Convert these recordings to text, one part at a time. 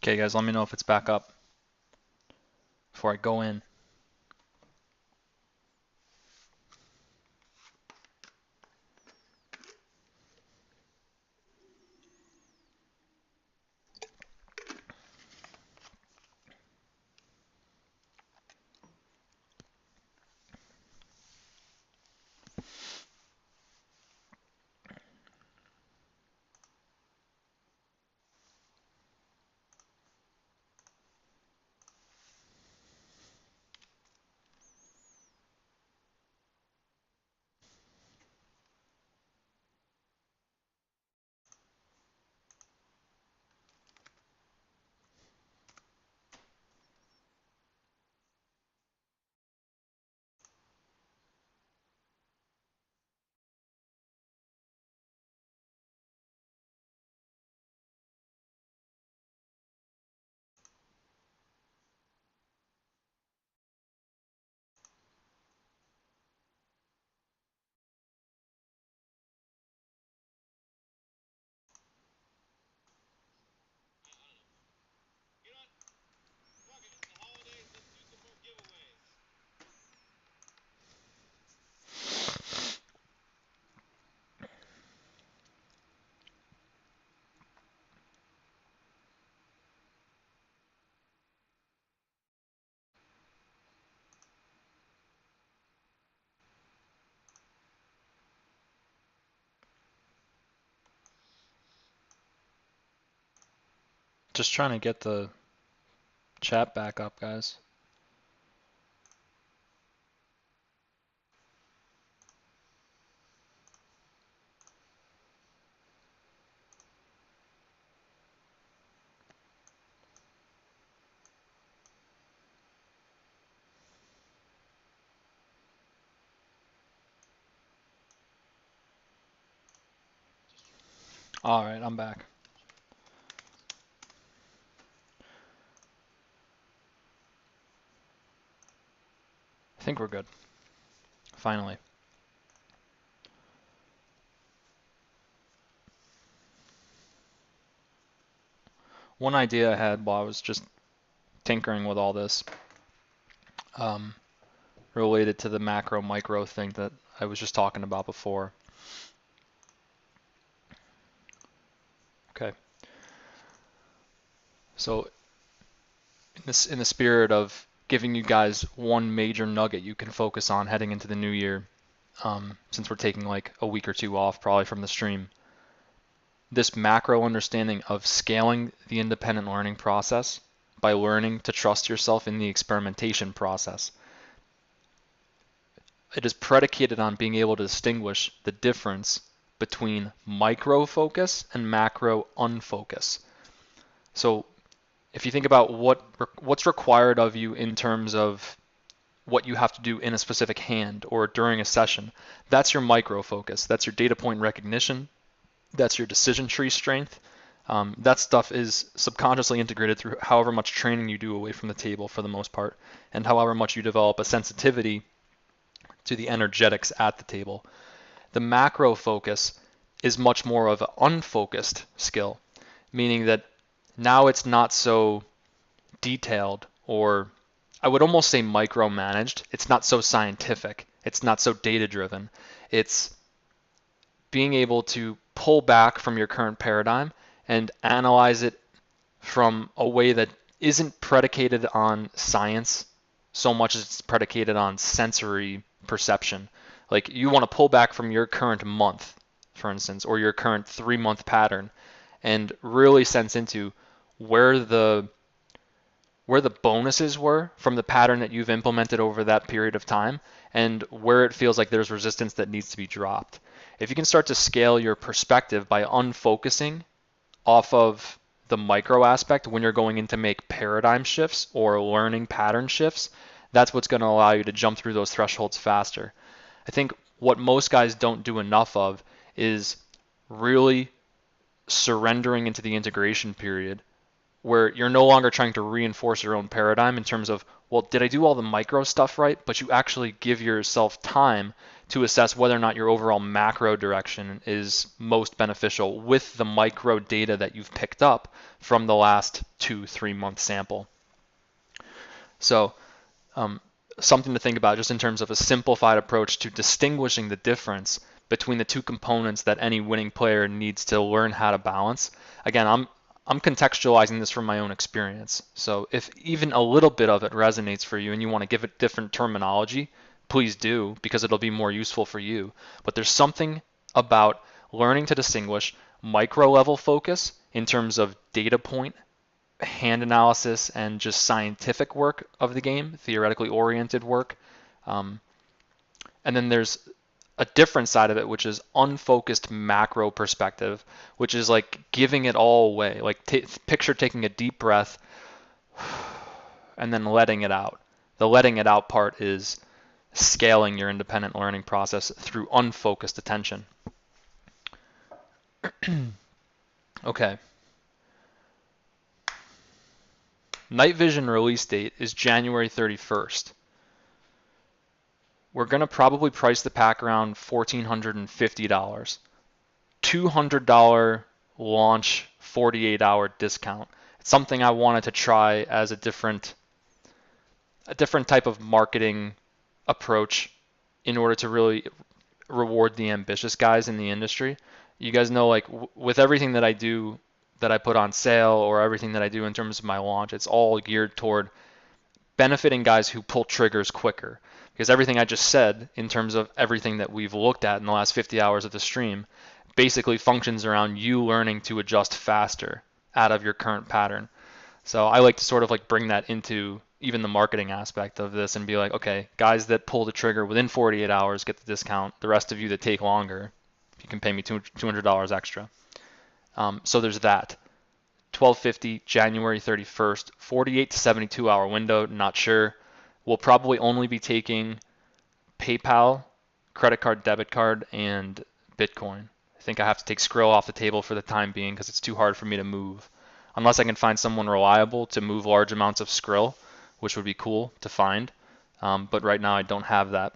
Okay, guys, let me know if it's back up before I go in. Just trying to get the chat back up, guys. All right, I'm back. I think we're good. Finally. One idea I had while I was just tinkering with all this, um, related to the macro micro thing that I was just talking about before. Okay. So in the spirit of giving you guys one major nugget you can focus on heading into the new year, since we're taking like a week or two off probably from the stream, this macro understanding of scaling the independent learning process by learning to trust yourself in the experimentation process. It is predicated on being able to distinguish the difference between micro focus and macro unfocus. So if you think about what's required of you in terms of what you have to do in a specific hand or during a session, that's your micro focus. That's your data point recognition. That's your decision tree strength. That stuff is subconsciously integrated through however much training you do away from the table for the most part, and however much you develop a sensitivity to the energetics at the table. The macro focus is much more of an unfocused skill, meaning that now it's not so detailed, or I would almost say micromanaged. It's not so scientific. It's not so data driven. It's being able to pull back from your current paradigm and analyze it from a way that isn't predicated on science so much as it's predicated on sensory perception. Like you want to pull back from your current month, for instance, or your current 3-month pattern and really sense into where the where the bonuses were from the pattern that you've implemented over that period of time and where it feels like there's resistance that needs to be dropped. If you can start to scale your perspective by unfocusing off of the micro aspect when you're going in to make paradigm shifts or learning pattern shifts, that's what's going to allow you to jump through those thresholds faster. I think what most guys don't do enough of is really surrendering into the integration period where you're no longer trying to reinforce your own paradigm in terms of, well, did I do all the micro stuff right? But you actually give yourself time to assess whether or not your overall macro direction is most beneficial with the micro data that you've picked up from the last 2-3 month sample. So something to think about just in terms of a simplified approach to distinguishing the difference between the two components that any winning player needs to learn how to balance. Again, I'm contextualizing this from my own experience. So if even a little bit of it resonates for you and you want to give it different terminology, please do, because it'll be more useful for you. But there's something about learning to distinguish micro level focus in terms of data point, hand analysis, and just scientific work of the game, theoretically oriented work. And then there's a different side of it, which is unfocused macro perspective, which is like giving it all away. Like picture taking a deep breath and then letting it out. The letting it out part is scaling your independent learning process through unfocused attention. Okay. Night Vision release date is January 31st. We're going to probably price the pack around $1,450. $200 launch 48-hour discount. It's something I wanted to try as a different type of marketing approach in order to really reward the ambitious guys in the industry. You guys know, like with everything that I do, that I put on sale, or everything that I do in terms of my launch, it's all geared toward benefiting guys who pull triggers quicker. Because everything I just said in terms of everything that we've looked at in the last 50 hours of the stream basically functions around you learning to adjust faster out of your current pattern. So I like to sort of like bring that into even the marketing aspect of this and be like, okay, guys that pull the trigger within 48 hours get the discount. The rest of you that take longer, you can pay me $200 extra. So there's that. $1,250, January 31st, 48 to 72 hour window, not sure. We'll probably only be taking PayPal, credit card, debit card, and Bitcoin. I think I have to take Skrill off the table for the time being because it's too hard for me to move. Unless I can find someone reliable to move large amounts of Skrill, which would be cool to find. But right now I don't have that.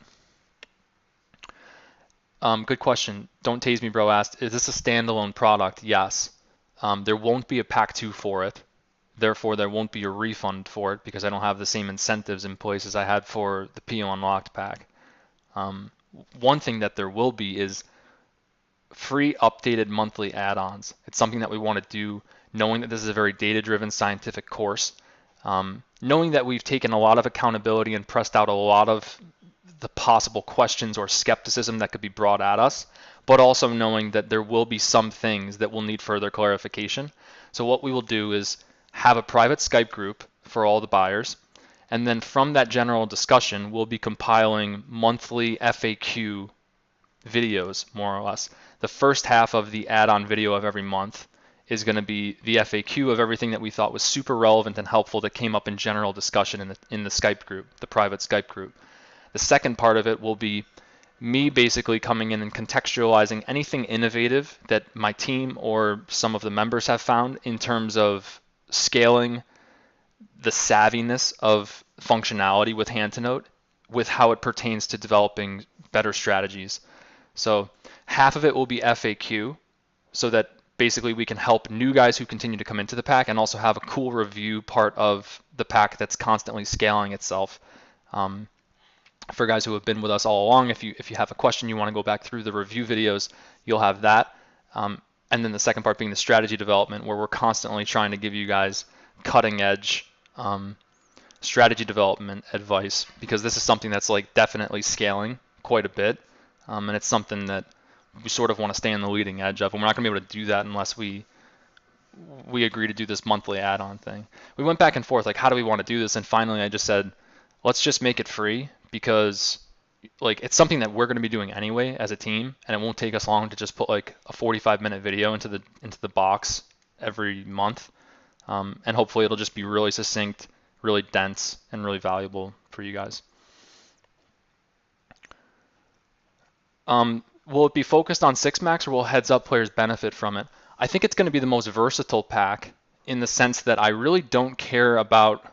Good question. Don't Tase Me Bro asked, is this a standalone product? Yes. There won't be a pack 2 for it. Therefore, there won't be a refund for it because I don't have the same incentives in place as I had for the PO Unlocked pack. One thing that there will be is free updated monthly add-ons. It's something that we want to do, knowing that this is a very data-driven scientific course, knowing that we've taken a lot of accountability and pressed out a lot of the possible questions or skepticism that could be brought at us, but also knowing that there will be some things that will need further clarification. So what we will do is have a private Skype group for all the buyers, and then from that general discussion, we'll be compiling monthly FAQ videos, more or less. The first half of the add-on video of every month is going to be the FAQ of everything that we thought was super relevant and helpful that came up in general discussion in the Skype group, the private Skype group. The second part of it will be me basically coming in and contextualizing anything innovative that my team or some of the members have found in terms of scaling the savviness of functionality with hand to note with how it pertains to developing better strategies. So half of it will be FAQ, so that basically we can help new guys who continue to come into the pack and also have a cool review part of the pack that's constantly scaling itself. For guys who have been with us all along, if you have a question, you want to go back through the review videos, you'll have that. And then the second part being the strategy development, where we're constantly trying to give you guys cutting edge strategy development advice, because this is something that's like definitely scaling quite a bit. And it's something that we sort of want to stay on the leading edge of, and we're not going to be able to do that unless we agree to do this monthly add-on thing. We went back and forth, like, how do we want to do this? And finally I just said, let's just make it free, because like it's something that we're going to be doing anyway as a team, and it won't take us long to just put like a 45-minute video into the box every month, and hopefully it'll just be really succinct, really dense, and really valuable for you guys. Will it be focused on 6-max, or will heads up players benefit from it? I think it's going to be the most versatile pack in the sense that I really don't care about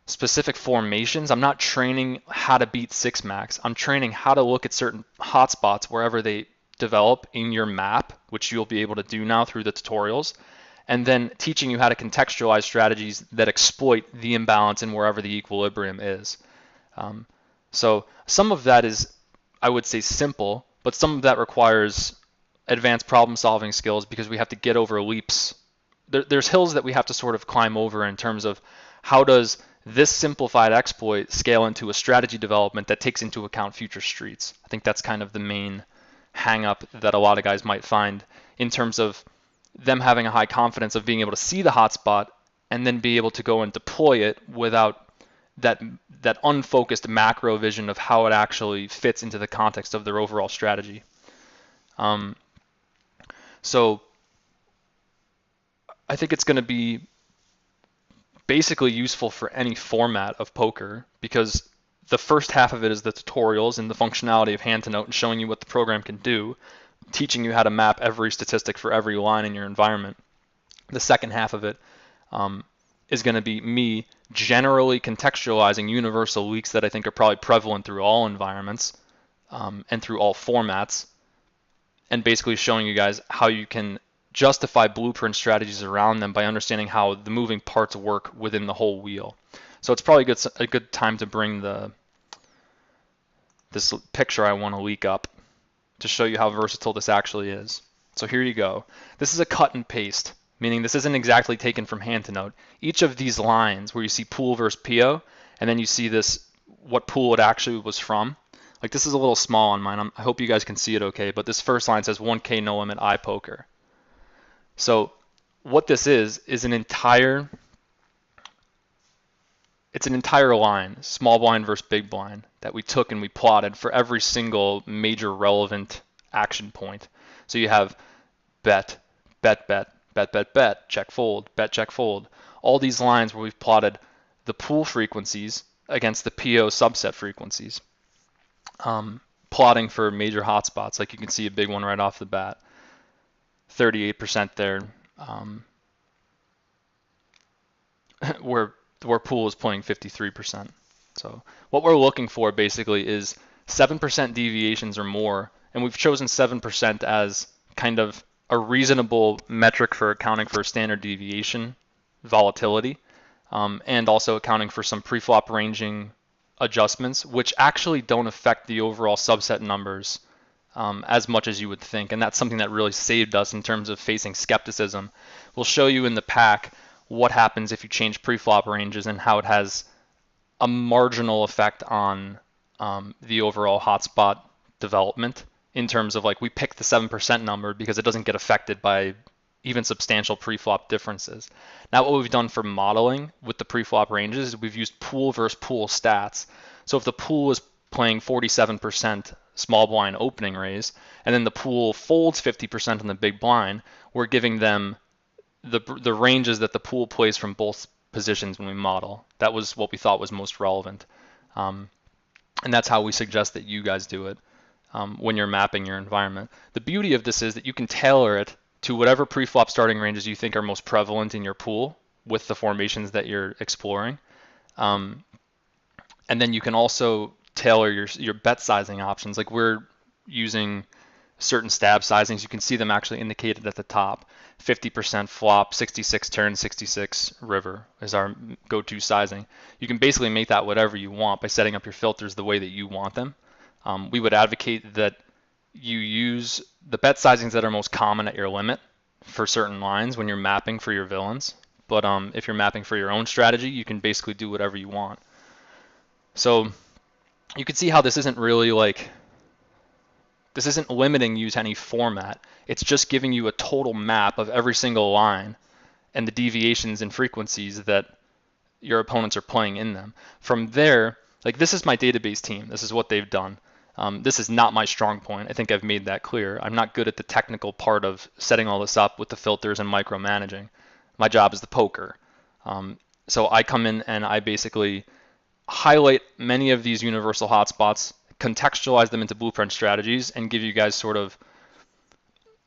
specific formations. I'm not training how to beat 6 max. I'm training how to look at certain hotspots wherever they develop in your map, which you'll be able to do now through the tutorials, and then teaching you how to contextualize strategies that exploit the imbalance in wherever the equilibrium is. So some of that is, I would say, simple, but some of that requires advanced problem solving skills because we have to get over leaps. There's hills that we have to sort of climb over in terms of how does this simplified exploit scale into a strategy development that takes into account future streets. I think that's kind of the main hang up that a lot of guys might find in terms of them having a high confidence of being able to see the hotspot and then be able to go and deploy it without that unfocused macro vision of how it actually fits into the context of their overall strategy. So I think it's going to be basically useful for any format of poker because the first half of it is the tutorials and the functionality of hand to note and showing you what the program can do, teaching you how to map every statistic for every line in your environment. The second half of it is going to be me generally contextualizing universal leaks that I think are probably prevalent through all environments and through all formats, and basically showing you guys how you can justify blueprint strategies around them by understanding how the moving parts work within the whole wheel. So it's probably a good time to bring this picture I want to leak up to show you how versatile this actually is. So here you go. This is a cut and paste, meaning this isn't exactly taken from hand to note. Each of these lines where you see pool versus PO, and then you see this, what pool it actually was from. Like this is a little small on mine. I hope you guys can see it okay, but this first line says 1K no limit iPoker. So what this is an entire line, small blind versus big blind, that we took and we plotted for every single major relevant action point. So you have bet, bet, bet, bet, bet, bet, check fold, bet, check fold. All these lines where we've plotted the pool frequencies against the PO subset frequencies. Plotting for major hotspots, like you can see a big one right off the bat. 38% there, where pool is playing 53%. So what we're looking for basically is 7% deviations or more, and we've chosen 7% as kind of a reasonable metric for accounting for standard deviation volatility, and also accounting for some pre-flop ranging adjustments, which actually don't affect the overall subset numbers as much as you would think, and that's something that really saved us in terms of facing skepticism. We'll show you in the pack what happens if you change pre-flop ranges and how it has a marginal effect on the overall hotspot development in terms of, like, we picked the 7% number because it doesn't get affected by even substantial pre-flop differences. Now what we've done for modeling with the pre-flop ranges is we've used pool versus pool stats. So if the pool is playing 47% small blind opening raise, and then the pool folds 50% on the big blind, we're giving them the ranges that the pool plays from both positions when we model. That was what we thought was most relevant. And that's how we suggest that you guys do it when you're mapping your environment. The beauty of this is that you can tailor it to whatever pre-flop starting ranges you think are most prevalent in your pool with the formations that you're exploring. And then you can also tailor your bet sizing options. Like we're using certain stab sizings. You can see them actually indicated at the top. 50% flop, 66 turn, 66 river is our go-to sizing. You can basically make that whatever you want by setting up your filters the way that you want them. We would advocate that you use the bet sizings that are most common at your limit for certain lines when you're mapping for your villains. But if you're mapping for your own strategy, you can basically do whatever you want. So you can see how this isn't really this isn't limiting you to any format. It's just giving you a total map of every single line and the deviations and frequencies that your opponents are playing in them. From there, like, this is my database team. This is what they've done. This is not my strong point. I think I've made that clear. I'm not good at the technical part of setting all this up with the filters and micromanaging. My job is the poker. So I come in and I basically highlight many of these universal hotspots, contextualize them into blueprint strategies, and give you guys sort of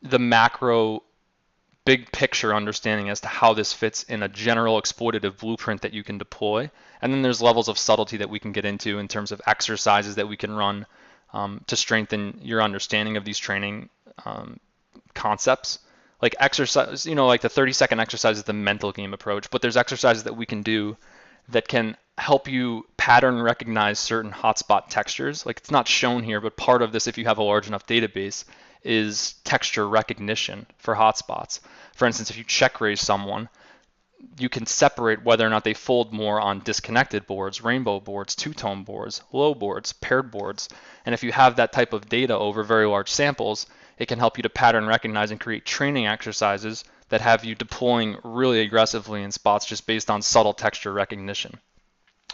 the macro big picture understanding as to how this fits in a general exploitative blueprint that you can deploy. And then there's levels of subtlety that we can get into in terms of exercises that we can run to strengthen your understanding of these training concepts. Like exercise, like the 30-second exercise is the mental game approach, but there's exercises that we can do that can help you pattern recognize certain hotspot textures. Like it's not shown here, but part of this, if you have a large enough database, is texture recognition for hotspots. For instance, if you check raise someone, you can separate whether or not they fold more on disconnected boards, rainbow boards, two-tone boards, low boards, paired boards. And if you have that type of data over very large samples, it can help you to pattern recognize and create training exercises that have you deploying really aggressively in spots just based on subtle texture recognition.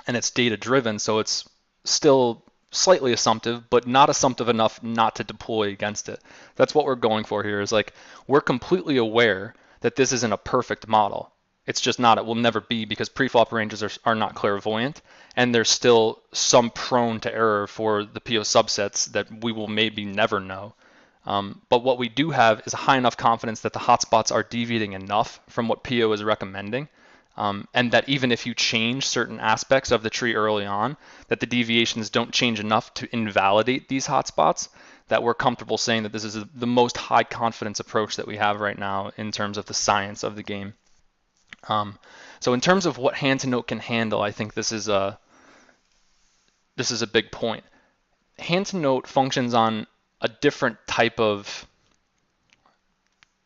And it's data driven, so it's still slightly assumptive, but not assumptive enough not to deploy against it. That's what we're going for here, is like we're completely aware that this isn't a perfect model. It's just not. It will never be, because preflop ranges are not clairvoyant, and there's still some prone to error for the PO subsets that we will maybe never know. But what we do have is a high enough confidence that the hotspots are deviating enough from what PO is recommending, and that even if you change certain aspects of the tree early on, that the deviations don't change enough to invalidate these hotspots, that we're comfortable saying that this is the most high confidence approach that we have right now in terms of the science of the game. So in terms of what hand to note can handle, I think this is a big point. Hand to note functions on a different type of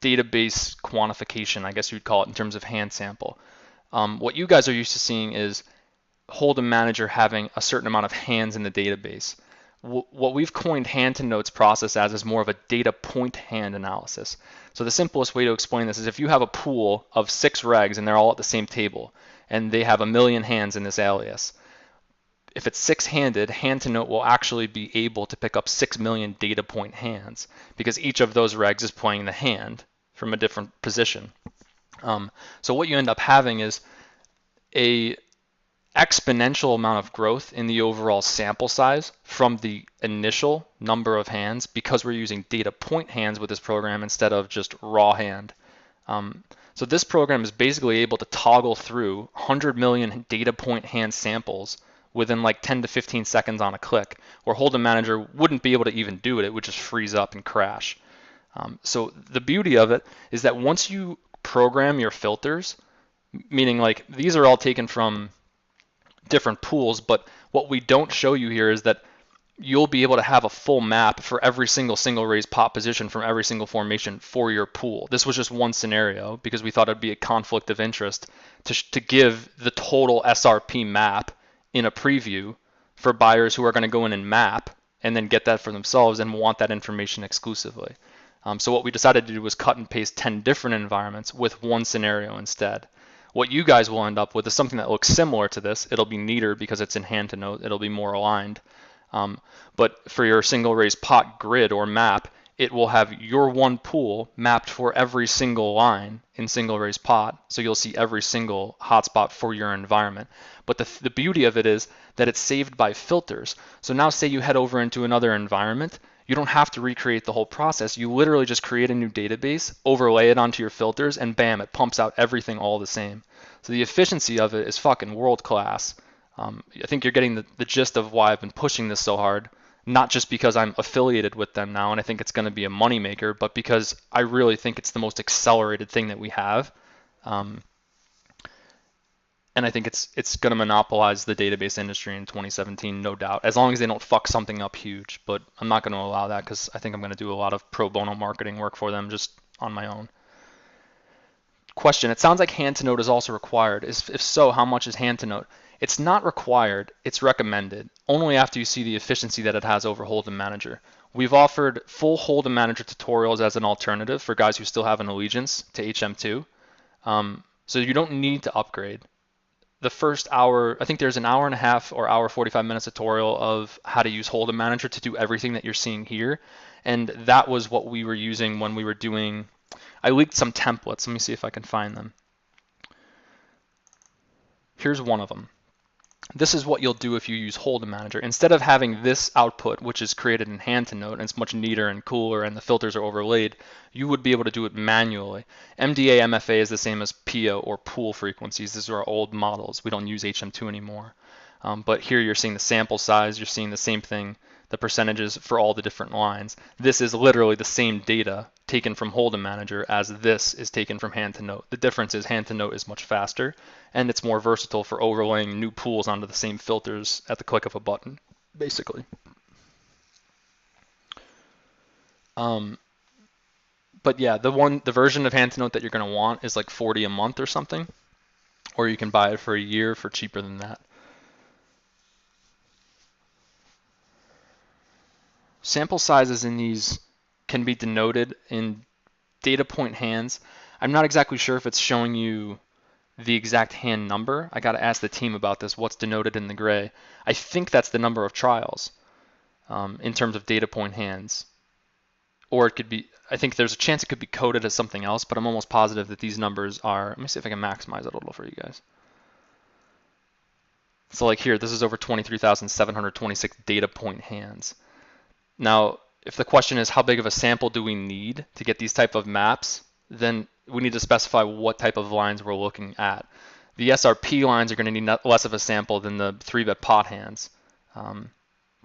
database quantification, I guess you'd call it, in terms of hand sample. What you guys are used to seeing is Hold'em Manager having a certain amount of hands in the database. What we've coined hand to notes process as is more of a data point hand analysis. So the simplest way to explain this is if you have a pool of 6 regs and they're all at the same table and they have 1 million hands in this alias. If it's 6-handed, hand to note will actually be able to pick up 6 million data point hands, because each of those regs is playing the hand from a different position. So what you end up having is a exponential amount of growth in the overall sample size from the initial number of hands, because we're using data point hands with this program instead of just raw hand. So this program is basically able to toggle through 100 million data point hand samples within like 10 to 15 seconds on a click, where Hold'em Manager wouldn't be able to even do it. It would just freeze up and crash. So the beauty of it is that once you program your filters, meaning like these are all taken from different pools, but what we don't show you here is that you'll be able to have a full map for every single raise pot position from every single formation for your pool. This was just one scenario because we thought it'd be a conflict of interest to give the total SRP map in a preview for buyers who are going to go in and map and then get that for themselves and want that information exclusively. So what we decided to do was cut and paste 10 different environments with one scenario instead. What you guys will end up with is something that looks similar to this. It'll be neater because it's in hand to note. It'll be more aligned. But for your single raise pot grid or map, it will have your one pool mapped for every single line in single raise pot. So you'll see every single hotspot for your environment. But the beauty of it is that it's saved by filters. So now say you head over into another environment, you don't have to recreate the whole process. You literally just create a new database, overlay it onto your filters, and bam, it pumps out everything all the same. So the efficiency of it is fucking world class. I think you're getting the gist of why I've been pushing this so hard, not just because I'm affiliated with them now and I think it's going to be a moneymaker, but because I really think it's the most accelerated thing that we have. And I think it's going to monopolize the database industry in 2017, no doubt, as long as they don't fuck something up huge. But I'm not going to allow that because I think I'm going to do a lot of pro bono marketing work for them just on my own. Question, it sounds like hand to note is also required. If so, how much is hand to note? It's not required, it's recommended, only after you see the efficiency that it has over Hold'em Manager. We've offered full Hold'em Manager tutorials as an alternative for guys who still have an allegiance to HM2. So you don't need to upgrade. The first hour, I think there's an hour and a half or hour 45 minutes tutorial of how to use Hold'em Manager to do everything that you're seeing here. And that was what we were using when we were doing, I leaked some templates. Let me see if I can find them. Here's one of them. this is what you'll do if you use Hold Manager. Instead of having this output, which is created in hand to note, and it's much neater and cooler, and the filters are overlaid, you would be able to do it manually. MDA MFA is the same as PO or pool frequencies. These are our old models. We don't use HM2 anymore. But here you're seeing the sample size. You're seeing the same thing, the percentages for all the different lines. This is literally the same data taken from Hold Manager as this is taken from hand to note. The difference is hand to note is much faster, and it's more versatile for overlaying new pools onto the same filters at the click of a button, basically. But yeah, the version of hand to note that you're going to want is like 40 a month or something, or you can buy it for a year for cheaper than that. Sample sizes in these can be denoted in data point hands. I'm not exactly sure if it's showing you the exact hand number. I got to ask the team about this, what's denoted in the gray. I think that's the number of trials in terms of data point hands. Or it could be, I think there's a chance it could be coded as something else, but I'm almost positive that these numbers are, let me see if I can maximize it a little for you guys. So like here, this is over 23,726 data point hands. Now, if the question is how big of a sample do we need to get these type of maps, then we need to specify what type of lines we're looking at. The SRP lines are going to need less of a sample than the 3-bit pot hands.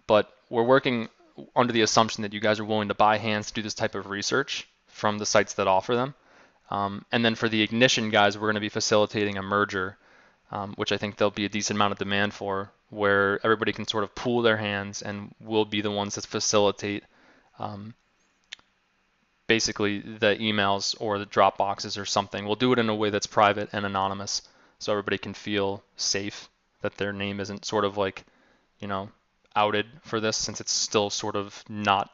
But we're working under the assumption that you guys are willing to buy hands to do this type of research from the sites that offer them. And then for the ignition guys, we're going to be facilitating a merger, which I think there'll be a decent amount of demand for, where everybody can sort of pool their hands and we'll be the ones that facilitate basically the emails or the drop boxes or something. We'll do it in a way that's private and anonymous so everybody can feel safe, that their name isn't sort of like, you know, outed for this, since it's still sort of not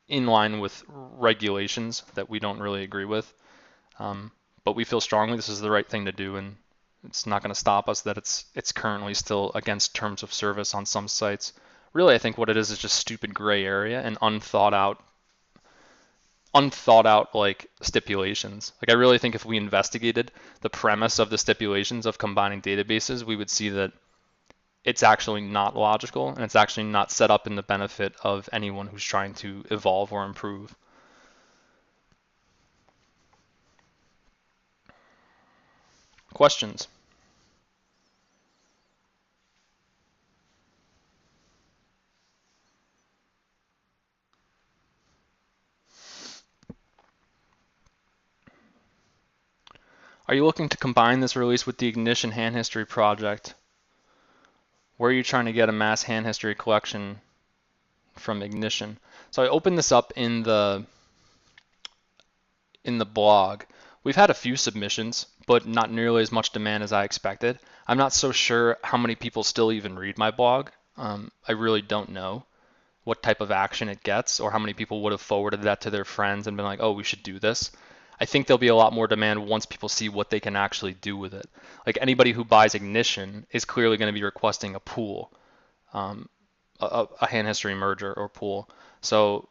in line with regulations that we don't really agree with. But we feel strongly this is the right thing to do, and it's not going to stop us that it's currently still against terms of service on some sites. Really, I think what it is just stupid gray area and unthought out like stipulations. Like I really think if we investigated the premise of the stipulations of combining databases, we would see that it's actually not logical and it's actually not set up in the benefit of anyone who's trying to evolve or improve. Questions? Are you looking to combine this release with the Ignition Hand History project? Where are you trying to get a mass hand history collection from Ignition? So I opened this up in the blog. We've had a few submissions, but not nearly as much demand as I expected. I'm not so sure how many people still even read my blog. I really don't know what type of action it gets or how many people would have forwarded that to their friends and been like, oh, we should do this. I think there'll be a lot more demand once people see what they can actually do with it. Like anybody who buys Ignition is clearly going to be requesting a pool, a hand history merger or pool. So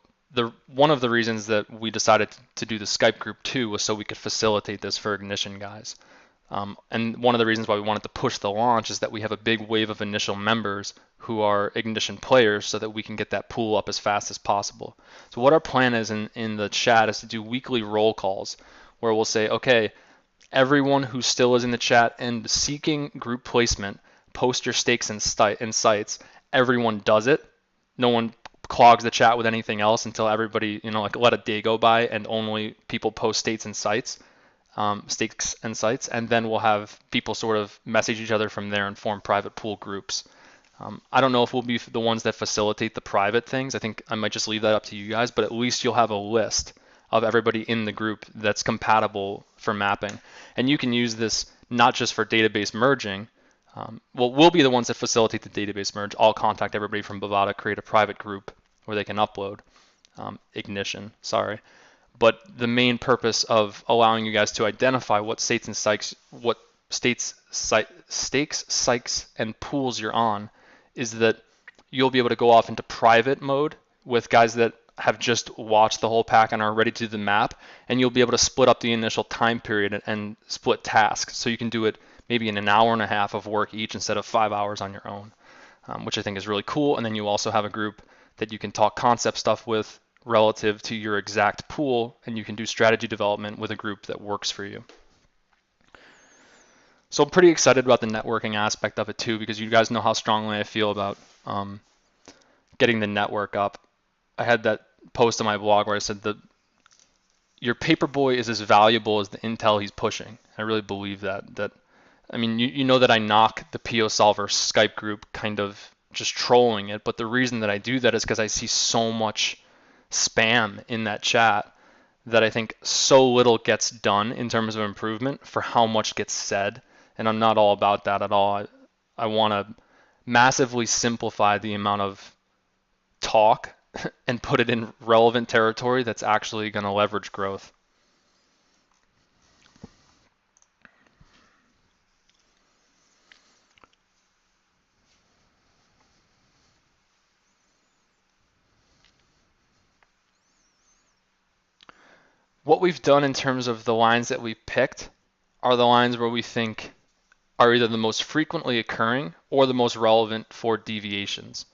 one of the reasons that we decided to do the Skype group too was so we could facilitate this for Ignition guys. And one of the reasons why we wanted to push the launch is that we have a big wave of initial members who are Ignition players so that we can get that pool up as fast as possible. So what our plan is in the chat is to do weekly roll calls where we'll say, okay, everyone who still is in the chat and seeking group placement, post your stakes and sites. Everyone does it. No one clogs the chat with anything else until everybody, like let a day go by and only people post stakes and sites, and then we'll have people sort of message each other from there and form private pool groups. I don't know if we'll be the ones that facilitate the private things. I think I might just leave that up to you guys, but at least you'll have a list of everybody in the group that's compatible for mapping. And you can use this not just for database merging. We'll be the ones that facilitate the database merge. I'll contact everybody from Bovada, create a private group where they can upload Ignition, But the main purpose of allowing you guys to identify what states and sites, stakes, sites, and pools you're on is that you'll be able to go off into private mode with guys that have just watched the whole pack and are ready to do the map, and you'll be able to split up the initial time period and split tasks. So you can do it maybe in an hour and a half of work each instead of 5 hours on your own, which I think is really cool. And then you also have a group that you can talk concept stuff with relative to your exact pool, and you can do strategy development with a group that works for you. So I'm pretty excited about the networking aspect of it too, because you guys know how strongly I feel about getting the network up. I had that post on my blog where I said that your paperboy is as valuable as the intel he's pushing. I really believe that. I mean, you know that I knock the PO Solver Skype group kind of just trolling it, but the reason that I do that is because I see so much spam in that chat that I think so little gets done in terms of improvement for how much gets said, and I'm not all about that at all. I want to massively simplify the amount of talk and put it in relevant territory that's actually going to leverage growth. What we've done in terms of the lines that we picked are the lines where we think are either the most frequently occurring or the most relevant for deviations.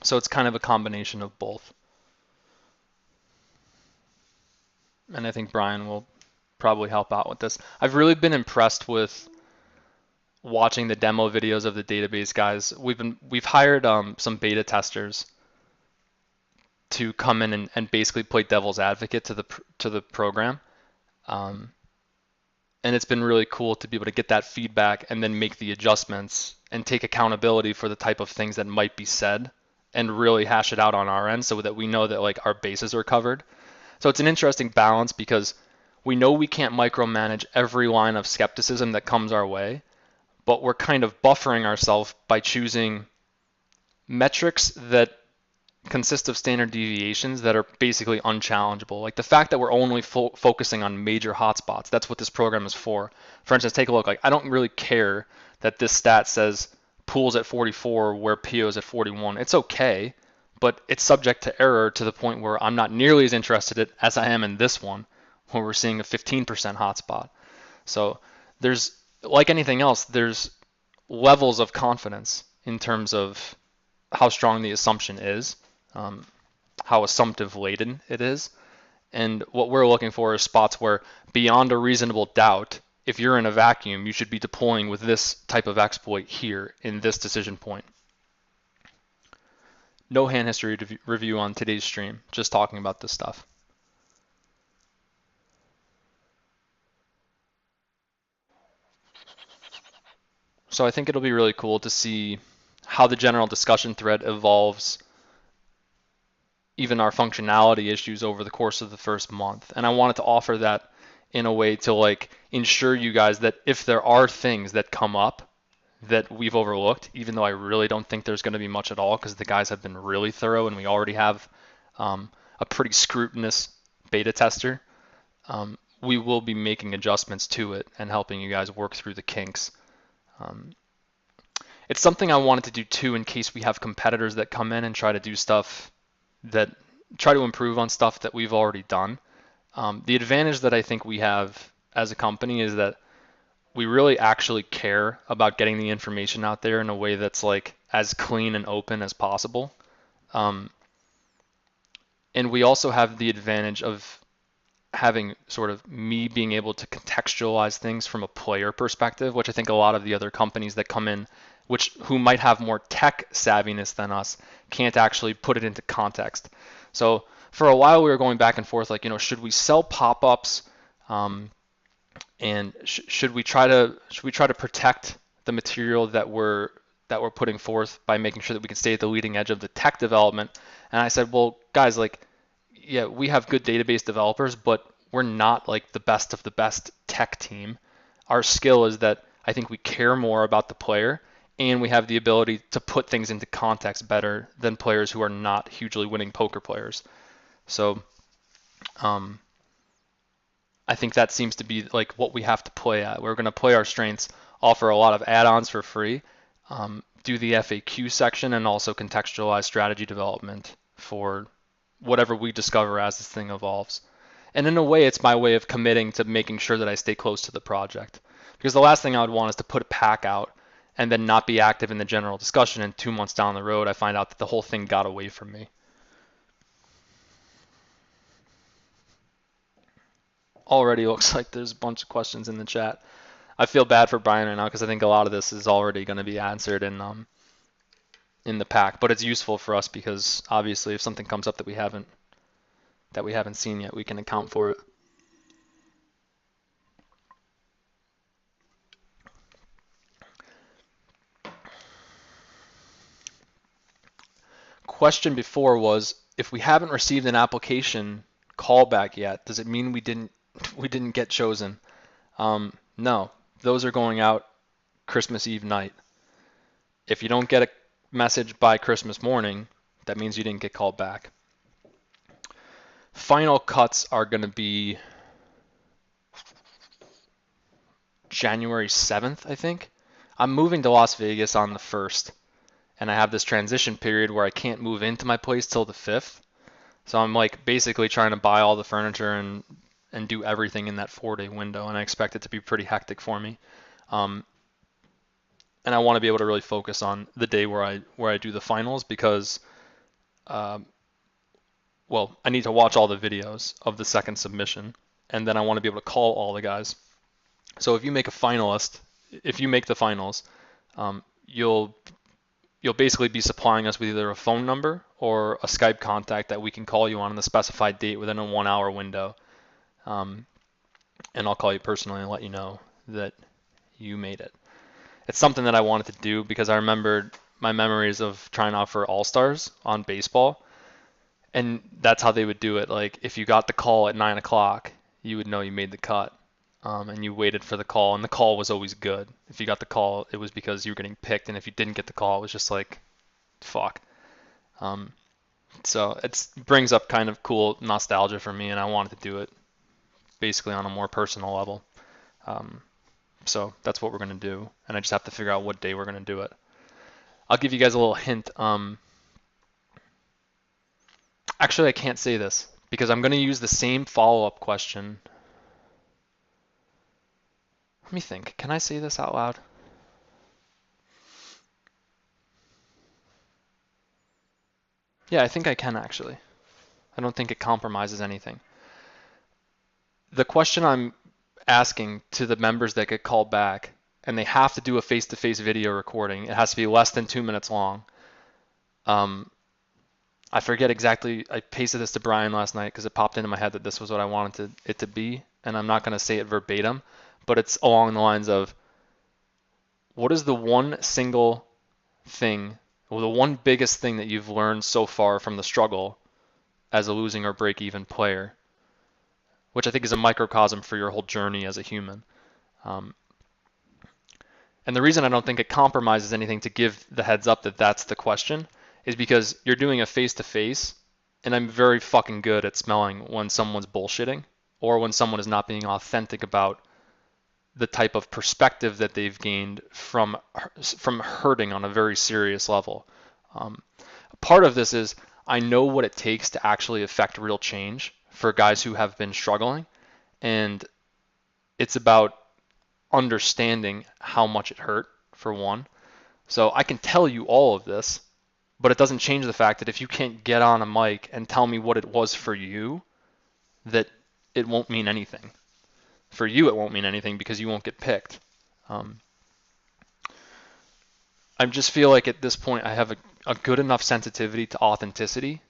So it's kind of a combination of both. And I think Brian will probably help out with this. I've really been impressed with watching the demo videos of the database guys. We've hired some beta testers to come in and basically play devil's advocate to the program. And it's been really cool to be able to get that feedback and then make the adjustments and take accountability for the type of things that might be said and really hash it out on our end so that we know that like our bases are covered. So it's an interesting balance because we know we can't micromanage every line of skepticism that comes our way, but we're kind of buffering ourselves by choosing metrics that consist of standard deviations that are basically unchallengeable. Like the fact that we're only focusing on major hotspots, that's what this program is for. For instance, take a look. Like I don't really care that this stat says pools at 44 where PO is at 41. It's okay, but it's subject to error to the point where I'm not nearly as interested as I am in this one, where we're seeing a 15% hotspot. So there's, like anything else, there's levels of confidence in terms of how strong the assumption is, how assumptive laden it is. And what we're looking for is spots where, beyond a reasonable doubt, if you're in a vacuum, you should be deploying with this type of exploit here in this decision point. No hand history review on today's stream, just talking about this stuff. So I think it'll be really cool to see how the general discussion thread evolves even our functionality issues over the course of the first month. And I wanted to offer that in a way to like ensure you guys that if there are things that come up that we've overlooked, even though I really don't think there's going to be much at all because the guys have been really thorough and we already have a pretty scrutinous beta tester, we will be making adjustments to it and helping you guys work through the kinks. It's something I wanted to do too in case we have competitors that come in and try to do stuff that try to improve on stuff that we've already done. The advantage that I think we have as a company is that we really actually care about getting the information out there in a way that's like as clean and open as possible. And we also have the advantage of having sort of me being able to contextualize things from a player perspective, which I think a lot of the other companies that come in, who might have more tech savviness than us, can't actually put it into context. So for a while we were going back and forth, like, should we sell pop-ups, and should we try to protect the material that we're putting forth by making sure that we can stay at the leading edge of the tech development? And I said, well, guys, like, yeah, we have good database developers, but we're not like the best of the best tech team. Our skill is that I think we care more about the player and we have the ability to put things into context better than players who are not hugely winning poker players. So I think that seems to be like what we have to play at. We're going to play our strengths, offer a lot of add-ons for free, do the FAQ section, and also contextualize strategy development for whatever we discover as this thing evolves. And in a way, it's my way of committing to making sure that I stay close to the project. Because the last thing I would want is to put a pack out and then not be active in the general discussion, and 2 months down the road I find out that the whole thing got away from me. Already looks like there's a bunch of questions in the chat. I feel bad for Brian right now because I think a lot of this is already going to be answered in the pack, but it's useful for us because obviously if something comes up that we haven't seen yet, we can account for it. Question before was, if we haven't received an application callback yet, does it mean we didn't get chosen? No, those are going out Christmas Eve night. If you don't get a message by Christmas morning, that means you didn't get called back. Final cuts are going to be January 7th, I think. I'm moving to Las Vegas on the 1st, and I have this transition period where I can't move into my place till the 5th. So I'm like basically trying to buy all the furniture and do everything in that 4-day window, and I expect it to be pretty hectic for me. And I want to be able to really focus on the day where I do the finals because, well, I need to watch all the videos of the second submission, and then I want to be able to call all the guys. So if you make a finalist, if you make the finals, you'll basically be supplying us with either a phone number or a Skype contact that we can call you on the specified date within a 1-hour window. And I'll call you personally and let you know that you made it. It's something that I wanted to do because I remembered my memories of trying out for All-Stars on baseball. And that's how they would do it. Like if you got the call at 9 o'clock, you would know you made the cut. And you waited for the call, and the call was always good. If you got the call, it was because you were getting picked, and if you didn't get the call, it was just like, fuck. So it brings up kind of cool nostalgia for me, and I wanted to do it basically on a more personal level. So that's what we're going to do, and I just have to figure out what day we're going to do it. I'll give you guys a little hint. Actually, I can't say this because I'm going to use the same follow-up question. Let me think. Can I say this out loud? Yeah, I think I can actually. I don't think it compromises anything. The question I'm asking to the members that get called back, and they have to do a face-to-face video recording. It has to be less than 2 minutes long. I forget exactly. I pasted this to Brian last night because it popped into my head that this was what I wanted it to be, and I'm not going to say it verbatim, but it's along the lines of, what is the one single thing, or the one biggest thing that you've learned so far from the struggle as a losing or break-even player, which I think is a microcosm for your whole journey as a human. And the reason I don't think it compromises anything to give the heads up that that's the question is because you're doing a face-to-face, and I'm very fucking good at smelling when someone's bullshitting or when someone is not being authentic about the type of perspective that they've gained from hurting on a very serious level. Part of this is I know what it takes to actually affect real change for guys who have been struggling, and it's about understanding how much it hurt, for one. So I can tell you all of this, but it doesn't change the fact that if you can't get on a mic and tell me what it was for you, that it won't mean anything. For you, it won't mean anything because you won't get picked. I just feel like at this point I have a good enough sensitivity to authenticity,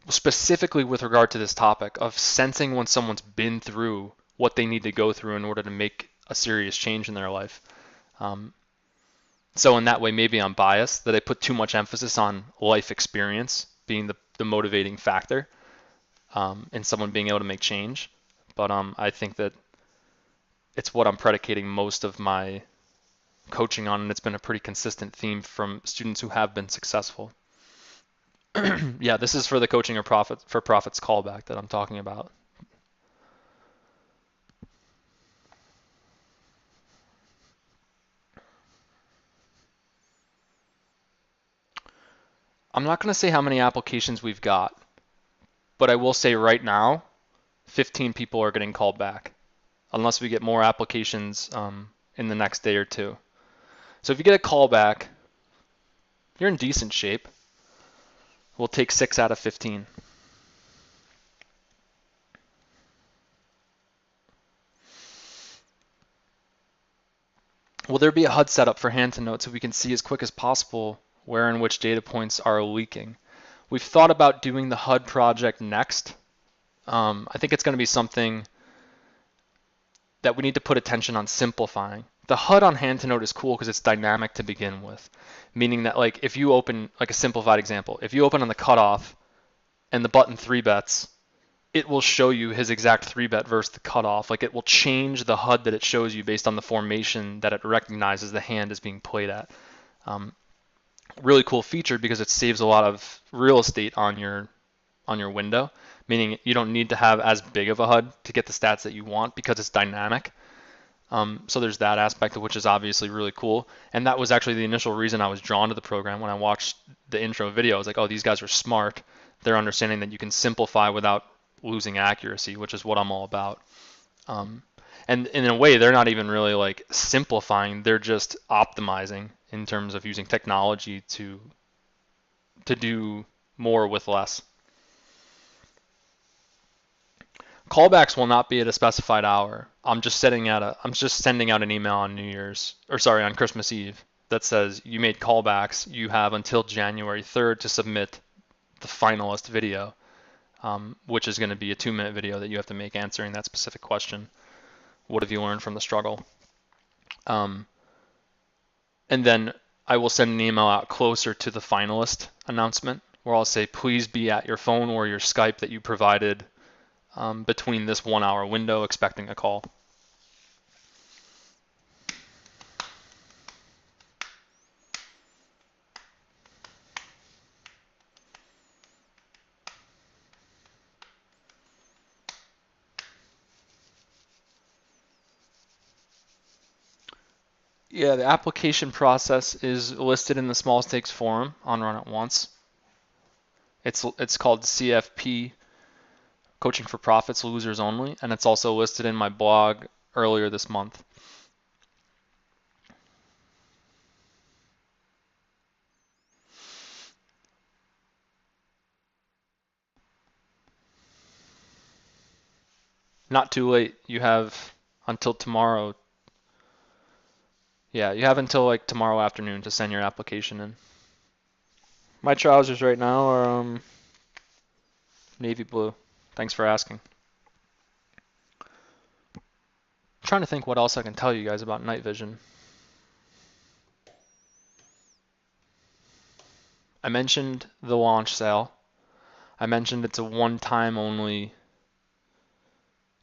specifically with regard to this topic of sensing when someone's been through what they need to go through in order to make a serious change in their life. So in that way, maybe I'm biased, that I put too much emphasis on life experience being the motivating factor in someone being able to make change. But I think that it's what I'm predicating most of my coaching on, and it's been a pretty consistent theme from students who have been successful. Yeah, this is for the coaching or for profits callback that I'm talking about. I'm not going to say how many applications we've got, but I will say right now, 15 people are getting called back. unless we get more applications in the next day or two. So if you get a call back, you're in decent shape. We'll take 6 out of 15. Will there be a HUD setup for hand to note so we can see as quick as possible where and which data points are leaking? We've thought about doing the HUD project next. I think it's going to be something that we need to put attention on simplifying. The HUD on hand to note is cool because it's dynamic to begin with, meaning that like if you open, like a simplified example, if you open on the cutoff and the button 3-bets, it will show you his exact 3-bet versus the cutoff. Like it will change the HUD that it shows you based on the formation that it recognizes the hand is being played at. Really cool feature because it saves a lot of real estate on your window, meaning you don't need to have as big of a HUD to get the stats that you want because it's dynamic. So there's that aspect of which is obviously really cool. And that was actually the initial reason I was drawn to the program when I watched the intro video. I was like, oh, these guys are smart. They're understanding that you can simplify without losing accuracy, which is what I'm all about. And in a way, they're not even really like simplifying. They're just optimizing in terms of using technology to do more with less. Callbacks will not be at a specified hour. I'm just sending out an email on Christmas Eve that says you made callbacks. You have until January 3rd to submit the finalist video, which is going to be a 2-minute video that you have to make answering that specific question. What have you learned from the struggle? And then I will send an email out closer to the finalist announcement where I'll say, please be at your phone or your Skype that you provided between this 1-hour window expecting a call. Yeah, the application process is listed in the small stakes forum on Run It Once. It's called CFP, Coaching for Profits, Losers Only, and it's also listed in my blog earlier this month. Not too late. You have until tomorrow. Yeah, you have until like tomorrow afternoon to send your application in. My trousers right now are navy blue. Thanks for asking. I'm trying to think what else I can tell you guys about night vision. I mentioned the launch sale. I mentioned it's a one-time only.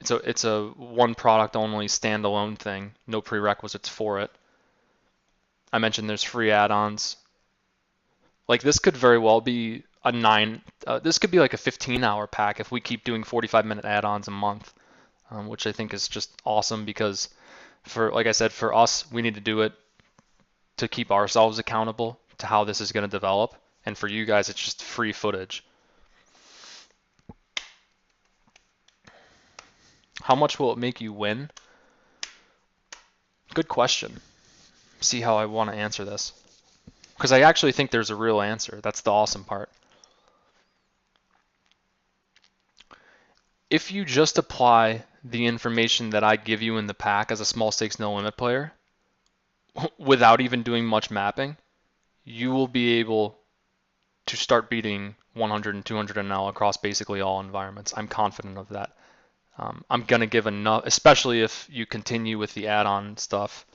It's a one product only standalone thing. No prerequisites for it. I mentioned there's free add-ons. Like this could very well be this could be like a 15-hour pack if we keep doing 45-minute add-ons a month, which I think is just awesome because like I said, for us, we need to do it to keep ourselves accountable to how this is going to develop. And for you guys, it's just free footage. How much will it make you win? Good question. See how I want to answer this. Because I actually think there's a real answer. That's the awesome part. If you just apply the information that I give you in the pack as a small stakes no limit player, without even doing much mapping, you will be able to start beating 100 and 200 NL across basically all environments. I'm confident of that. I'm going to give enough, especially if you continue with the add-on stuff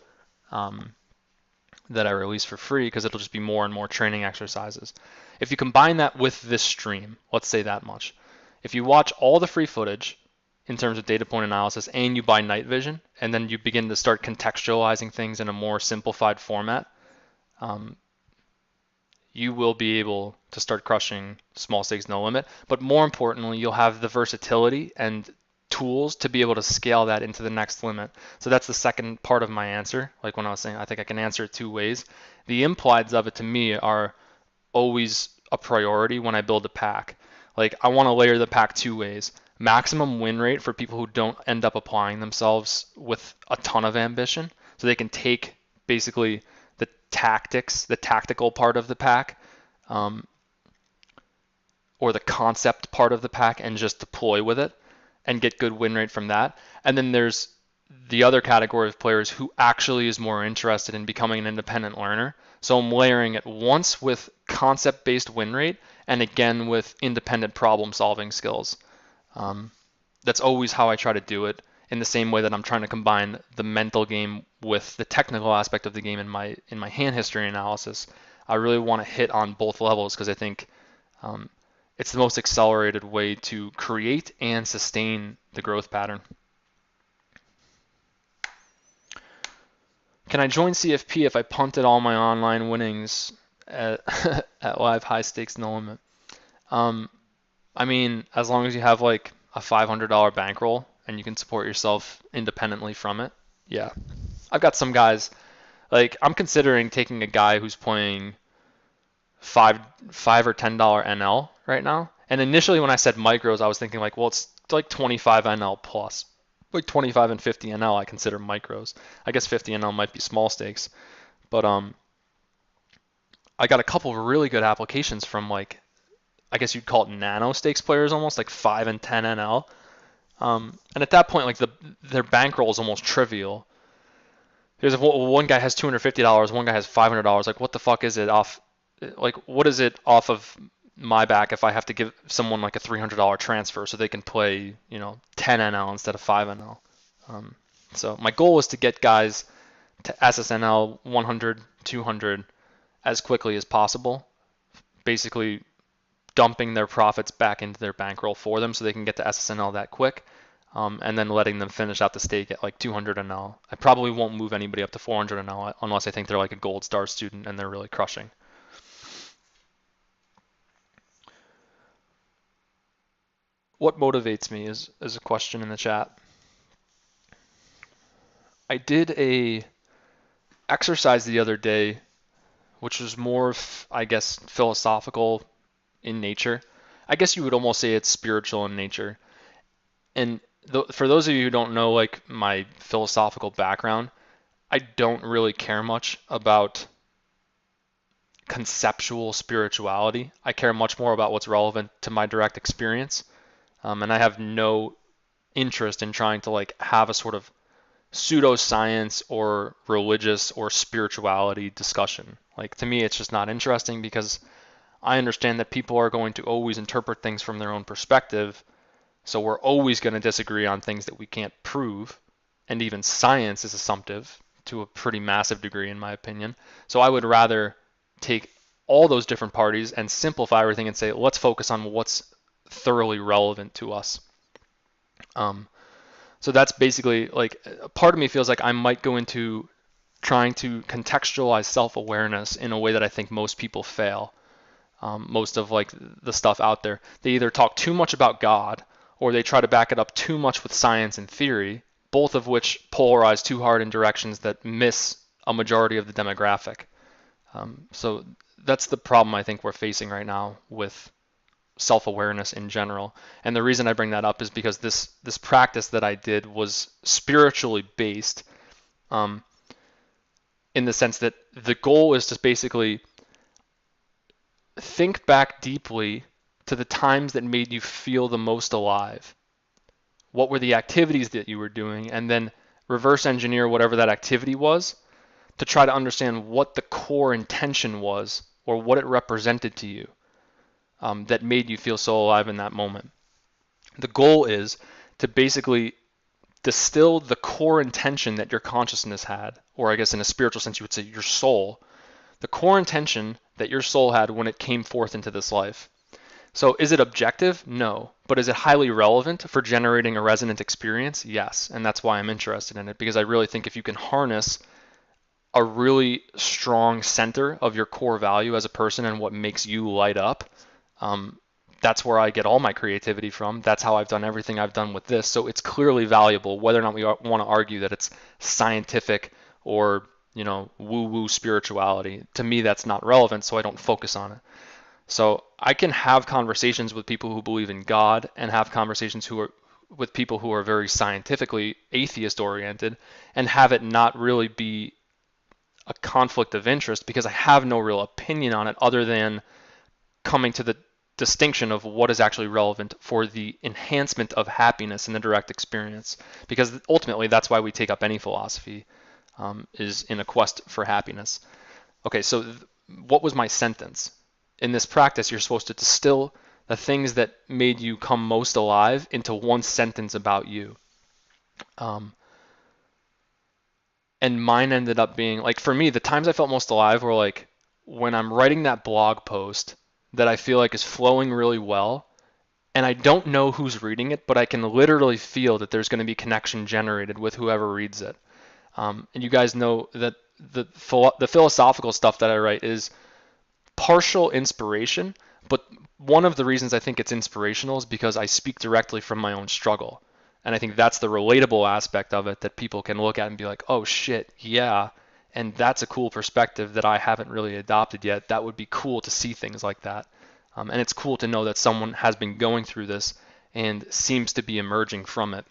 that I release for free, because it'll just be more and more training exercises. If you combine that with this stream, let's say that much. If you watch all the free footage in terms of data point analysis and you buy night vision, and then you begin to start contextualizing things in a more simplified format, you will be able to start crushing small stakes no limit. But more importantly, you'll have the versatility and tools to be able to scale that into the next limit. So that's the second part of my answer. Like when I was saying, I think I can answer it 2 ways. The implieds of it to me are always a priority when I build a pack. Like I want to layer the pack 2 ways. maximum win rate for people who don't end up applying themselves with a ton of ambition. So they can take basically the tactics, the tactical part of the pack, um, or the concept part of the pack and just deploy with it and get good win rate from that. And then there's the other category of players who actually is more interested in becoming an independent learner. So I'm layering it once with concept-based win rate and again with independent problem-solving skills. That's always how I try to do it, in the same way that I'm trying to combine the mental game with the technical aspect of the game in my hand history analysis. I really want to hit on both levels because I think it's the most accelerated way to create and sustain the growth pattern. Can I join CFP if I punted all my online winnings at, at live high stakes no limit? I mean, as long as you have like a $500 bankroll and you can support yourself independently from it, yeah. I've got some guys, like I'm considering taking a guy who's playing five or $10 NL right now. And initially when I said micros, I was thinking like, well, it's like 25 NL plus. Like 25 and 50 NL I consider micros. I guess 50 NL might be small stakes. But I got a couple of really good applications from like, I guess you'd call it nano stakes players almost, like 5 and 10 NL. And at that point, like their bankroll is almost trivial. There's one guy has $250, one guy has $500. Like, what the fuck is it off? Like, what is it off of my back if I have to give someone like a $300 transfer so they can play, 10 NL instead of 5 NL? So my goal is to get guys to SSNL 100, 200 as quickly as possible, basically dumping their profits back into their bankroll for them so they can get to SSNL that quick. And then letting them finish out the stake at like 200 NL. I probably won't move anybody up to 400 NL unless I think they're like a gold star student and they're really crushing. What motivates me is a question in the chat. I did a exercise the other day, which was more, I guess, philosophical in nature. I guess you would almost say it's spiritual in nature. And for those of you who don't know like my philosophical background, I don't really care much about conceptual spirituality. I care much more about what's relevant to my direct experience. And I have no interest in trying to like have a sort of pseudoscience or religious or spirituality discussion. Like to me, it's just not interesting because I understand that people are going to always interpret things from their own perspective. So we're always going to disagree on things that we can't prove. And even science is assumptive to a pretty massive degree, in my opinion. So I would rather take all those different parties and simplify everything and say, let's focus on what's thoroughly relevant to us. So that's basically like, a part of me feels like I might go into trying to contextualize self-awareness in a way that I think most people fail. Most of like the stuff out there, they either talk too much about God or they try to back it up too much with science and theory, both of which polarize too hard in directions that miss a majority of the demographic. So that's the problem I think we're facing right now with self-awareness in general. And the reason I bring that up is because this practice that I did was spiritually based, in the sense that the goal is to basically think back deeply to the times that made you feel the most alive. What were the activities that you were doing? And then reverse engineer whatever that activity was to try to understand what the core intention was or what it represented to you, that made you feel so alive in that moment. The goal is to basically distill the core intention that your consciousness had, or I guess in a spiritual sense you would say your soul, the core intention that your soul had when it came forth into this life. So is it objective? No. But is it highly relevant for generating a resonant experience? Yes. And that's why I'm interested in it, because I really think if you can harness a really strong center of your core value as a person and what makes you light up, that's where I get all my creativity from. That's how I've done everything I've done with this. So it's clearly valuable, whether or not we want to argue that it's scientific or woo-woo spirituality. To me, that's not relevant, so I don't focus on it. So I can have conversations with people who believe in God and have conversations with people who are very scientifically atheist oriented and have it not really be a conflict of interest because I have no real opinion on it other than coming to the distinction of what is actually relevant for the enhancement of happiness in the direct experience. Because ultimately, that's why we take up any philosophy, is in a quest for happiness. Okay, so what was my sentence? In this practice, you're supposed to distill the things that made you come most alive into one sentence about you. Um, and mine ended up being like, for me, the times I felt most alive were like when I'm writing that blog post that I feel like is flowing really well, and I don't know who's reading it, but I can literally feel that there's going to be connection generated with whoever reads it. And you guys know that the philosophical stuff that I write is partial inspiration, but one of the reasons I think it's inspirational is because I speak directly from my own struggle. And I think that's the relatable aspect of it that people can look at and be like, oh shit, yeah. And that's a cool perspective that I haven't really adopted yet. That would be cool to see things like that. And it's cool to know that someone has been going through this and seems to be emerging from it.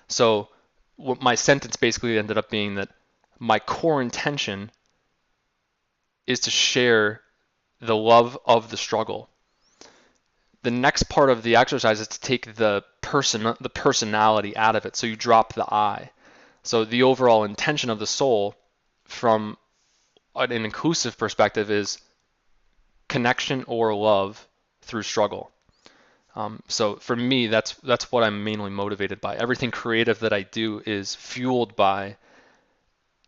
So, what my sentence basically ended up being that my core intention is to share the love of the struggle. The next part of the exercise is to take the personality out of it. So you drop the I. So the overall intention of the soul from an inclusive perspective is connection or love through struggle. So for me, that's what I'm mainly motivated by. Everything creative that I do is fueled by,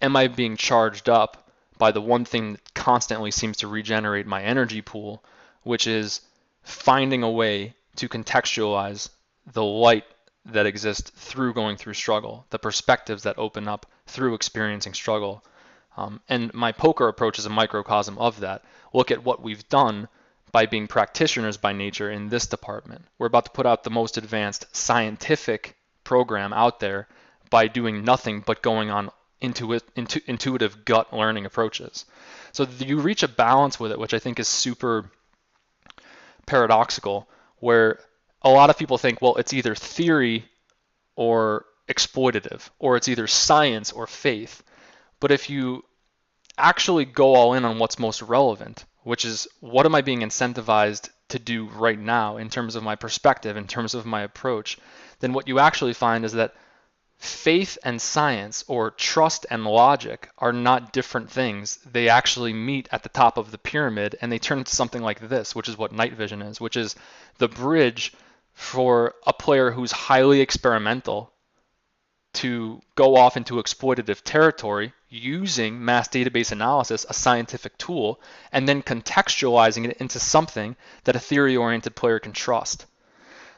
am I being charged up by the one thing that constantly seems to regenerate my energy pool, which is finding a way to contextualize the light that exists through going through struggle, the perspectives that open up through experiencing struggle. And my poker approach is a microcosm of that. Look at what we've done by being practitioners by nature in this department. We're about to put out the most advanced scientific program out there by doing nothing but going on intuitive gut learning approaches. So you reach a balance with it, which I think is super paradoxical, where a lot of people think, well, it's either theory or exploitative, or it's either science or faith. But if you actually go all in on what's most relevant, which is what am I being incentivized to do right now in terms of my perspective, in terms of my approach, then what you actually find is that faith and science, or trust and logic, are not different things. They actually meet at the top of the pyramid and they turn into something like this, which is what night vision is, which is the bridge for a player who's highly experimental to go off into exploitative territory using mass database analysis, a scientific tool, and then contextualizing it into something that a theory-oriented player can trust.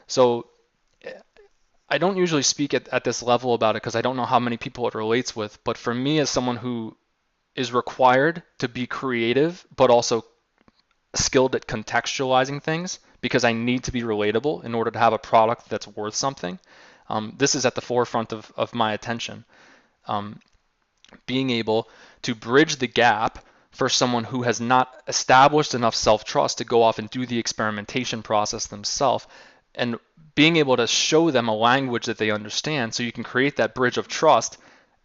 So I don't usually speak at this level about it because I don't know how many people it relates with, but for me as someone who is required to be creative but also skilled at contextualizing things because I need to be relatable in order to have a product that's worth something, this is at the forefront of my attention. Being able to bridge the gap for someone who has not established enough self-trust to go off and do the experimentation process themselves, and being able to show them a language that they understand so you can create that bridge of trust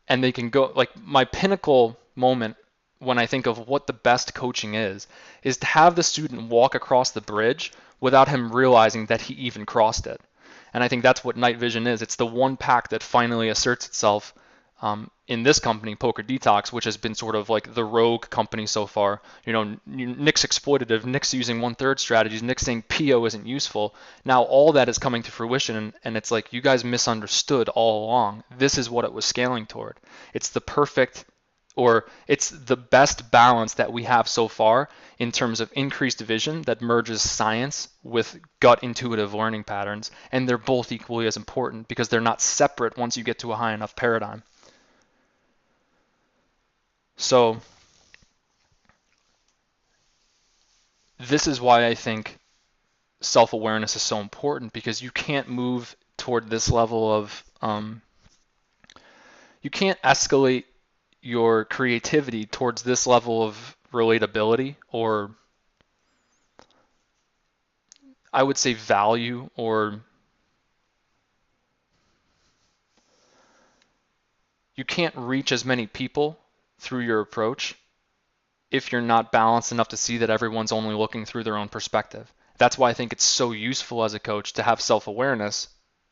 and they can go, like my pinnacle moment when I think of what the best coaching is to have the student walk across the bridge without him realizing that he even crossed it. And I think that's what night vision is. It's the one pack that finally asserts itself in this company, Poker Detox, which has been sort of like the rogue company so far. You know, Nick's exploitative, Nick's using 1/3 strategies, Nick's saying PO isn't useful. Now all that is coming to fruition, and it's like you guys misunderstood all along. This is what it was scaling toward. It's the perfect, or it's the best balance that we have so far in terms of increased vision that merges science with gut intuitive learning patterns, and they're both equally as important because they're not separate once you get to a high enough paradigm. So this is why I think self-awareness is so important, because you can't move toward this level of you can't escalate your creativity towards this level of relatability or I would say, value, or you can't reach as many people through your approach if you're not balanced enough to see that everyone's only looking through their own perspective. That's why I think it's so useful as a coach to have self-awareness,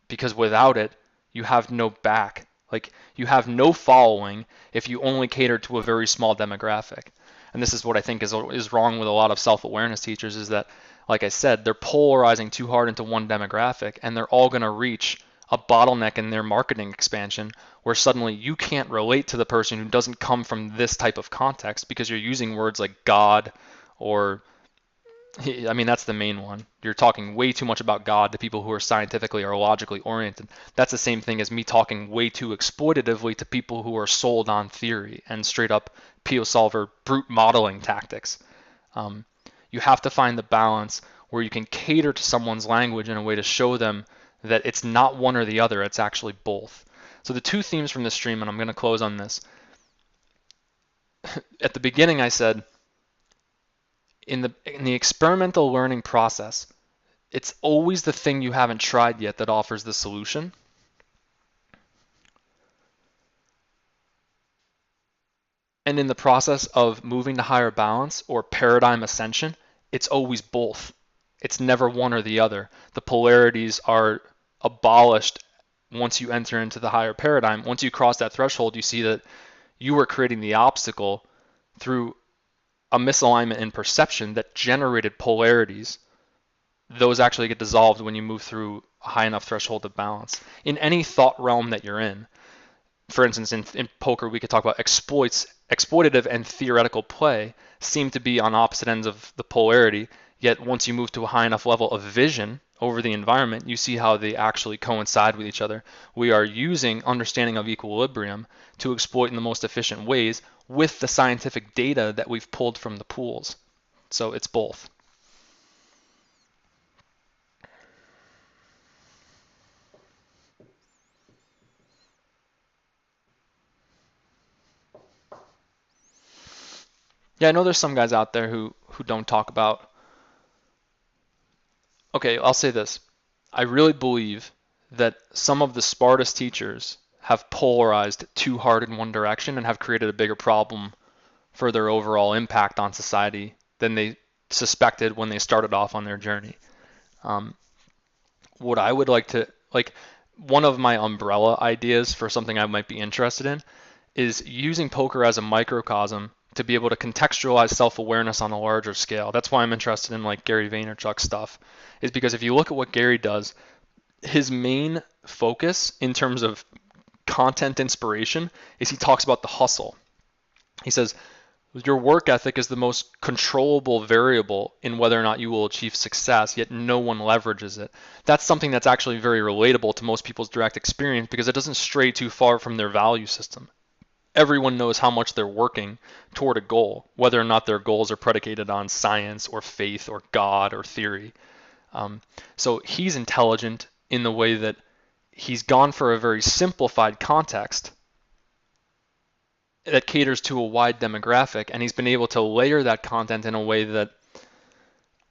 because without it, you have no back. Like, you have no following if you only cater to a very small demographic. And this is what I think is wrong with a lot of self-awareness teachers, is that, like I said, they're polarizing too hard into one demographic, and they're all going to reach a bottleneck in their marketing expansion where suddenly you can't relate to the person who doesn't come from this type of context because you're using words like God, or, I mean, that's the main one. You're talking way too much about God to people who are scientifically or logically oriented. That's the same thing as me talking way too exploitatively to people who are sold on theory and straight up PO solver brute modeling tactics. You have to find the balance where you can cater to someone's language in a way to show them that it's not one or the other, it's actually both. So the two themes from this stream, and I'm going to close on this. At the beginning I said, in the experimental learning process, it's always the thing you haven't tried yet that offers the solution. And in the process of moving to higher balance or paradigm ascension, it's always both. It's never one or the other. The polarities are abolished once you enter into the higher paradigm. Once you cross that threshold, you see that you were creating the obstacle through a misalignment in perception that generated polarities. Those actually get dissolved when you move through a high enough threshold of balance. In any thought realm that you're in, for instance, in poker, we could talk about exploitative and theoretical play seem to be on opposite ends of the polarity, yet once you move to a high enough level of vision over the environment, you see how they actually coincide with each other. We are using understanding of equilibrium to exploit in the most efficient ways with the scientific data that we've pulled from the pools. So it's both. Yeah, I know there's some guys out there who don't talk about. Okay, I'll say this. I really believe that some of the smartest teachers have polarized too hard in one direction and have created a bigger problem for their overall impact on society than they suspected when they started off on their journey. What I would like, one of my umbrella ideas for something I might be interested in is using poker as a microcosm to be able to contextualize self-awareness on a larger scale. That's why I'm interested in like Gary Vaynerchuk's stuff, is because if you look at what Gary does, his main focus in terms of content inspiration is he talks about the hustle. He says, your work ethic is the most controllable variable in whether or not you will achieve success, yet no one leverages it. That's something that's actually very relatable to most people's direct experience because it doesn't stray too far from their value system. Everyone knows how much they're working toward a goal, whether or not their goals are predicated on science or faith or God or theory. So he's intelligent in the way that he's gone for a very simplified context that caters to a wide demographic, and he's been able to layer that content in a way that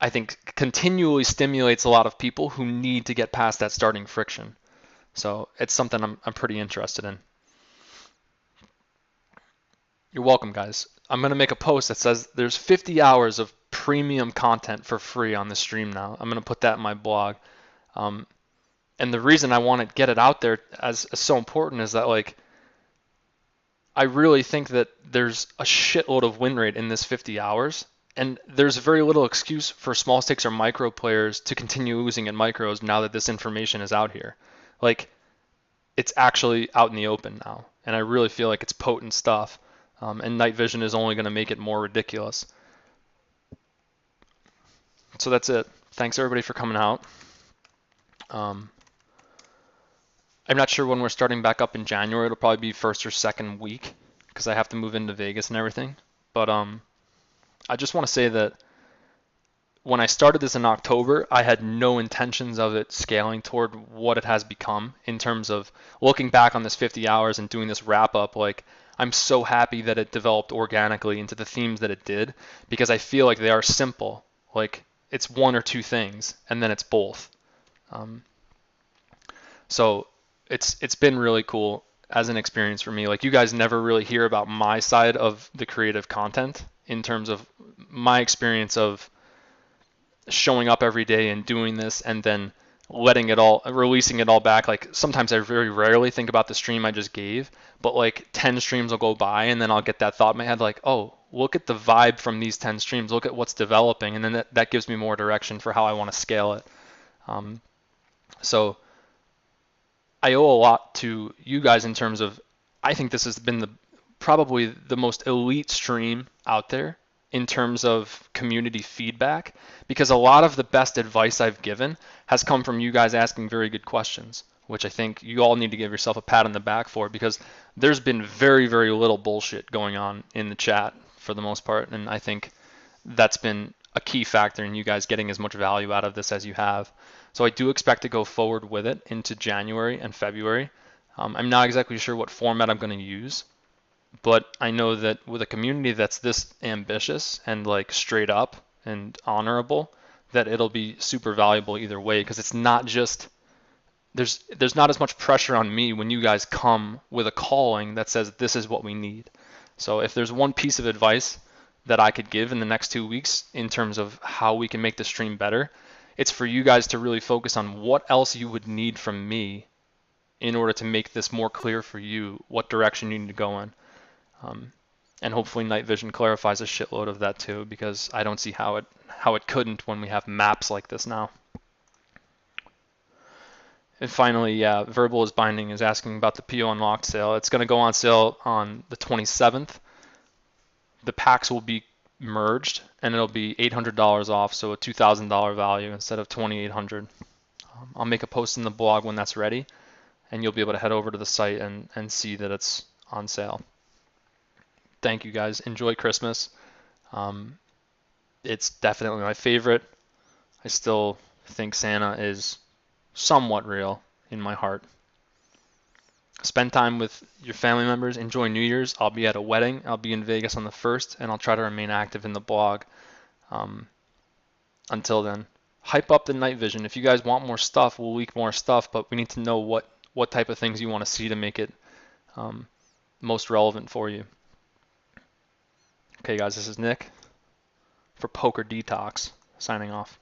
I think continually stimulates a lot of people who need to get past that starting friction. So it's something I'm pretty interested in. You're welcome, guys. I'm going to make a post that says there's 50 hours of premium content for free on the stream now. I'm going to put that in my blog. And the reason I want to get it out there as so important is that, like, I really think that there's a shitload of win rate in this 50 hours, and there's very little excuse for small stakes or micro players to continue losing in micros now that this information is out here. Like, it's actually out in the open now, and I really feel like it's potent stuff, and night vision is only going to make it more ridiculous. So that's it. Thanks everybody for coming out. I'm not sure when we're starting back up in January. It'll probably be first or second week because I have to move into Vegas and everything. But I just want to say that when I started this in October, I had no intentions of it scaling toward what it has become in terms of looking back on this 50 hours and doing this wrap up. Like, I'm so happy that it developed organically into the themes that it did because I feel like they are simple. Like, it's one or two things, and then it's both. Um, so it's been really cool as an experience for me. Like, you guys never really hear about my side of the creative content in terms of my experience of showing up every day and doing this and then releasing it all back. Like, sometimes I very rarely think about the stream I just gave, but like 10 streams will go by and then I'll get that thought in my head like, oh, look at the vibe from these 10 streams, look at what's developing, and then that gives me more direction for how I want to scale it. So I owe a lot to you guys in terms of, I think this has been probably the most elite stream out there in terms of community feedback, because a lot of the best advice I've given has come from you guys asking very good questions, which I think you all need to give yourself a pat on the back for, because there's been very, very little bullshit going on in the chat for the most part, and I think that's been a key factor in you guys getting as much value out of this as you have. So I do expect to go forward with it into January and February. I'm not exactly sure what format I'm going to use, but I know that with a community that's this ambitious and like straight up and honorable, that it'll be super valuable either way, because it's not just there's not as much pressure on me when you guys come with a calling that says this is what we need. So if there's one piece of advice that I could give in the next 2 weeks in terms of how we can make the stream better, it's for you guys to really focus on what else you would need from me in order to make this more clear for you what direction you need to go in. And hopefully Night Vision clarifies a shitload of that too, because I don't see how it couldn't when we have maps like this now. And finally, yeah, Verbal is Binding is asking about the PO Unlocked sale. It's going to go on sale on the 27th. The packs will be merged, and it'll be $800 off, so a $2,000 value instead of $2,800. I'll make a post in the blog when that's ready, and you'll be able to head over to the site and see that it's on sale. Thank you guys. Enjoy Christmas. It's definitely my favorite. I still think Santa is somewhat real in my heart. Spend time with your family members. Enjoy New Year's. I'll be at a wedding. I'll be in Vegas on the 1st, and I'll try to remain active in the blog until then. Hype up the Night Vision. If you guys want more stuff, we'll leak more stuff, but we need to know what type of things you want to see to make it most relevant for you. Okay, guys, this is Nick for Poker Detox, signing off.